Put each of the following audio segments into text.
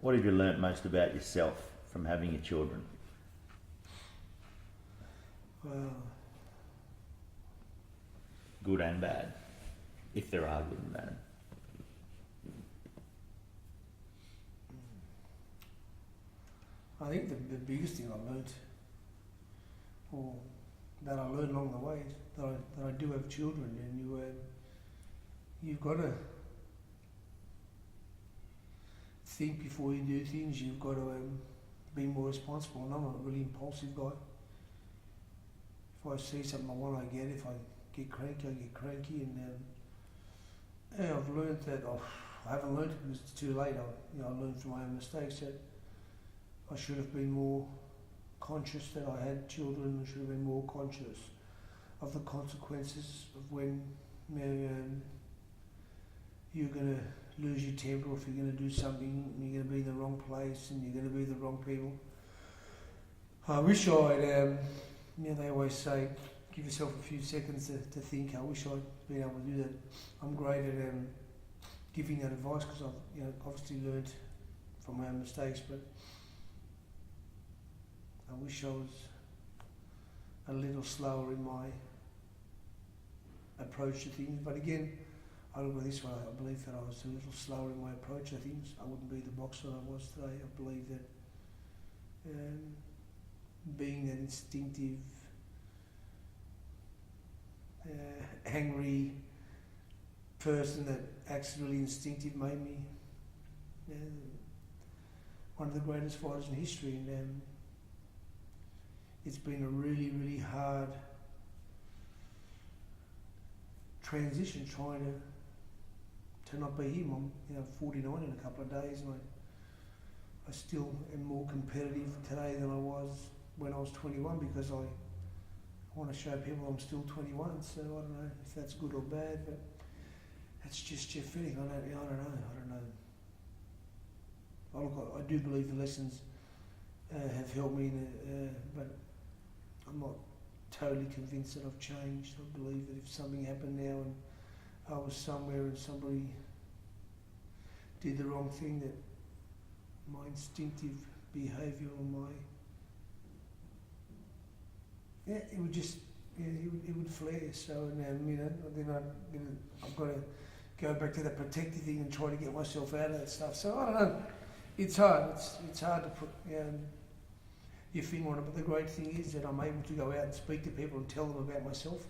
What have you learnt most about yourself from having your children? Good and bad, if there are good and bad. I think the biggest thing I learnt, or that I learned along the way, is that I do have children, and you've got to think before you do things. You've got to be more responsible. And I'm a really impulsive guy. If I see something I want, I get it. If I get cranky, I get cranky. And I've learned that I haven't learned it because it's too late. I learned from my own mistakes that I should have been more conscious that I had children. I should have been more conscious of the consequences of when you're going to lose your temper, if you're going to do something and you're going to be in the wrong place and you're going to be with the wrong people. I wish I'd, they always say, give yourself a few seconds to think. I wish I'd been able to do that. I'm great at giving that advice because I've obviously learned from my own mistakes, but I wish I was a little slower in my approach to things. But again, I look at this way, I believe that I was a little slower in my approach to things. I wouldn't be the boxer I was today. I believe that being that instinctive, angry person that acts really instinctive made me one of the greatest fighters in history. And it's been a really, really hard transition trying to not be him. I'm 49 in a couple of days, and I still am more competitive today than I was when I was 21 because I want to show people I'm still 21. So I don't know if that's good or bad, but that's just your feeling. I don't know. I do believe the lessons have helped me, but I'm not totally convinced that I've changed. I believe that if something happened now and I was somewhere and somebody did the wrong thing, that my instinctive behaviour or it would flare. So then I've got to go back to that protective thing and try to get myself out of that stuff. So I don't know. It's hard. It's hard to put your finger on it. But the great thing is that I'm able to go out and speak to people and tell them about myself.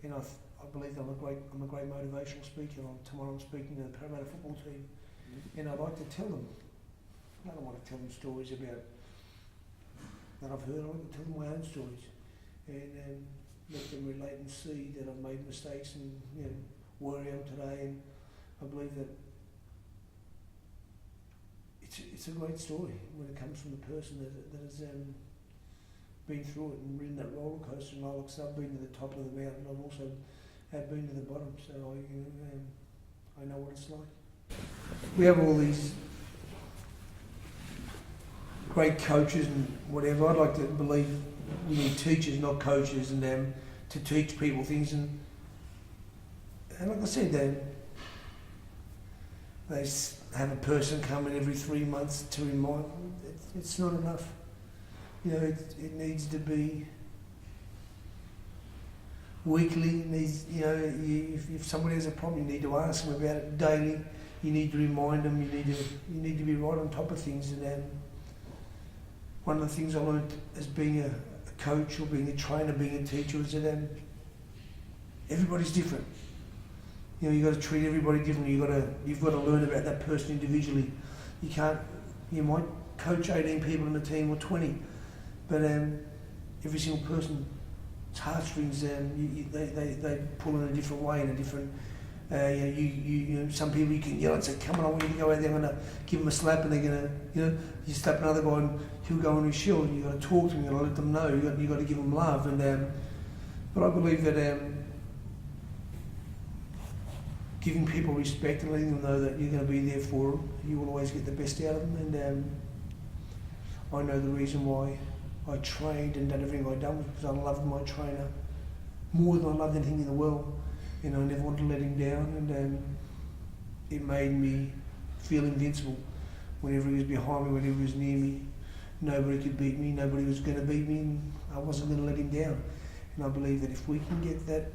And I believe that I'm a great motivational speaker. Tomorrow I'm speaking to the Parramatta football team, and I like to tell them. I don't want to tell them stories about that I've heard. I want to tell them my own stories, and let them relate and see that I've made mistakes and where I am today. And I believe that it's a great story when it comes from the person that has been through it and ridden that roller coaster. And I've been to the top of the mountain. I've also been to the bottom, so I know what it's like. We have all these great coaches and whatever. I'd like to believe we need teachers, not coaches, and to teach people things. And like I said, they have a person come in every 3 months to remind them. It's not enough. It needs to be weekly. It needs, if somebody has a problem, you need to ask them about it daily. You need to remind them. You need to be right on top of things. And one of the things I learned as being a coach or being a trainer, being a teacher, is that everybody's different. You've got to treat everybody differently. You've got to learn about that person individually. You might coach 18 people in a team or 20, but every single person's heartstrings, they pull in a different way, in a different. Some people you can yell and say, "Come on, I want you to go out there." I'm going to give them a slap, and they're going to, you slap another guy and he'll go on his shield. You've got to talk to him. You've got to let them know. You've got to give them love. But I believe that giving people respect and letting them know that you're going to be there for them, you will always get the best out of them. And I know the reason why I trained and done everything I've done was because I loved my trainer more than I loved anything in the world. I never wanted to let him down, and it made me feel invincible. whenever he was behind me, whenever he was near me. Nobody could beat me, nobody was going to beat me, and I wasn't going to let him down. And I believe that if we can get that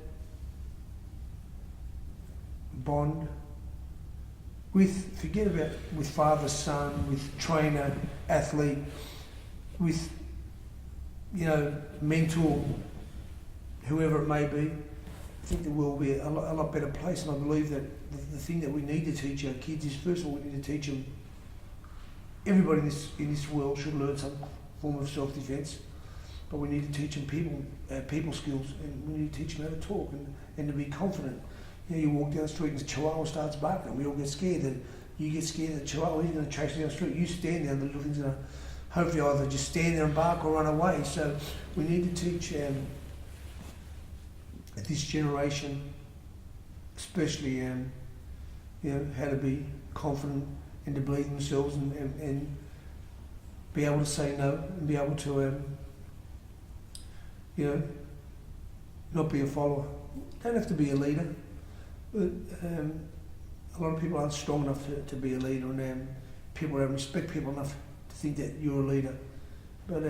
bond forget about with father, son, with trainer, athlete, with, mentor, whoever it may be, I think the world will be a lot better place. And I believe that the thing that we need to teach our kids is, first of all, we need to teach them, everybody in this world should learn some form of self-defense, but we need to teach them people skills, and we need to teach them how to talk and to be confident. You walk down the street and the chihuahua starts barking, and we all get scared. And you get scared that the chihuahua is going to chase you down the street. You stand there, and the little thing's going to hopefully either just stand there and bark or run away. So we need to teach this generation, especially, how to be confident and to believe in themselves and be able to say no and be able to, not be a follower. Don't have to be a leader. But a lot of people aren't strong enough to be a leader, and people don't respect people enough to think that you're a leader. But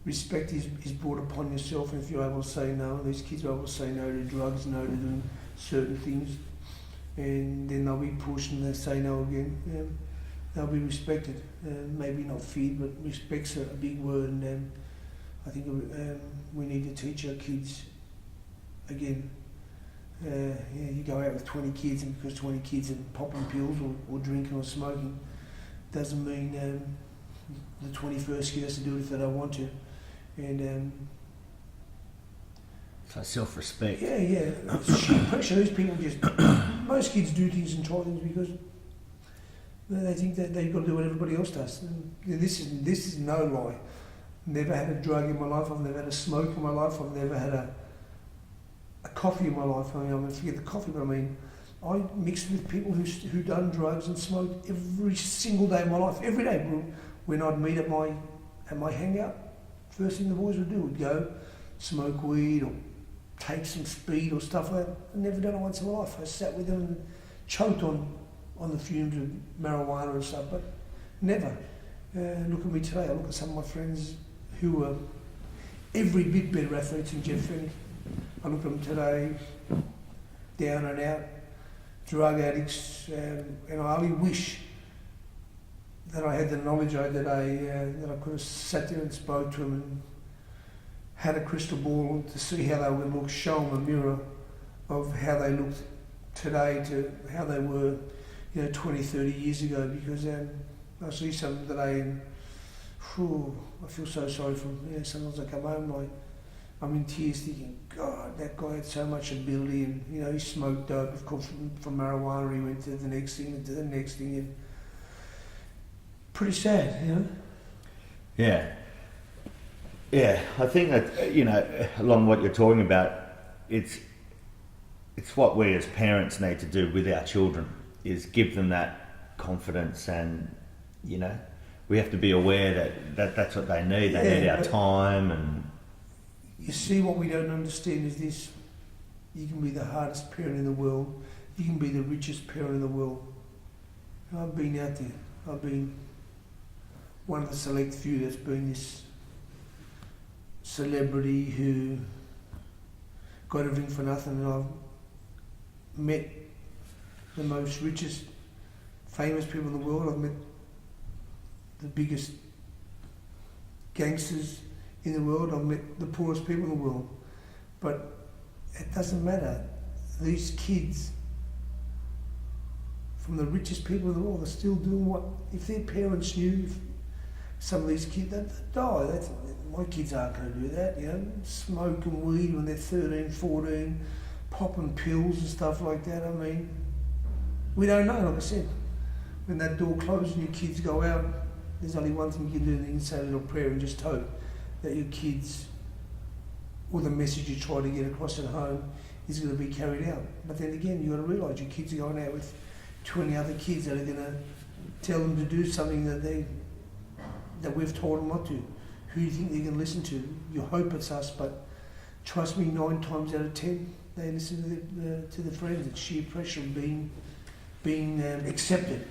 respect is brought upon yourself, and if you're able to say no, and these kids are able to say no to drugs, no to doing certain things, and then they'll be pushed and they'll say no again. They'll be respected, maybe not feared, but respect's a big word, and I think we need to teach our kids again. You go out with 20 kids, and because 20 kids are popping pills or drinking or smoking, doesn't mean the 21st kid has to do it if they don't want to. And so self-respect. Yeah. Sheer pressure. These people most kids do things and try things because they think that they've got to do what everybody else does. And this is no lie. Never had a drug in my life. I've never had a smoke in my life. I've never had a coffee in my life. I'm going to forget the coffee, but I mixed with people who done drugs and smoked every single day of my life. Every day, when I'd meet at my hangout, first thing the boys would do would go smoke weed or take some speed or stuff like that. I've never done it once in my life. I sat with them and choked on the fumes of marijuana and stuff, but never. Look at me today. I look at some of my friends who are every bit better athletes than Jeff Fenech. I look at them today, down and out, drug addicts, and I only wish that I had the knowledge that I could have sat there and spoke to them and had a crystal ball to see how they would look, show them a mirror of how they looked today to how they were, 20, 30 years ago, because I see some today and I feel so sorry for them. Sometimes I come home I'm in tears thinking, God, that guy had so much ability, and he smoked dope, of course, from marijuana. He went to the next thing and to the next thing, and pretty sad, Yeah, I think that along what you're talking about, it's what we as parents need to do with our children is give them that confidence, and we have to be aware that that's what they need. They need our time. And you see, what we don't understand is this: you can be the hardest parent in the world, you can be the richest parent in the world. I've been out there. I've been one of the select few that's been this celebrity who got everything for nothing, and I've met the most richest, famous people in the world. I've met the biggest gangsters in the world. I've met the poorest people in the world. But it doesn't matter. These kids from the richest people in the world are still doing what, if their parents knew, if some of these kids, they'd die. My kids aren't going to do that, smoking weed when they're 13, 14, popping pills and stuff like that. We don't know, like I said. When that door closes and your kids go out, there's only one thing you can do, you can say a little prayer and just hope that your kids, or the message you try to get across at home, is going to be carried out. But then again, you've got to realise your kids are going out with 20 other kids that are going to tell them to do something that we've told them not to. Who do you think they're going to listen to? You hope it's us, but trust me, 9 times out of 10, they listen to the friends. It's sheer pressure of being accepted.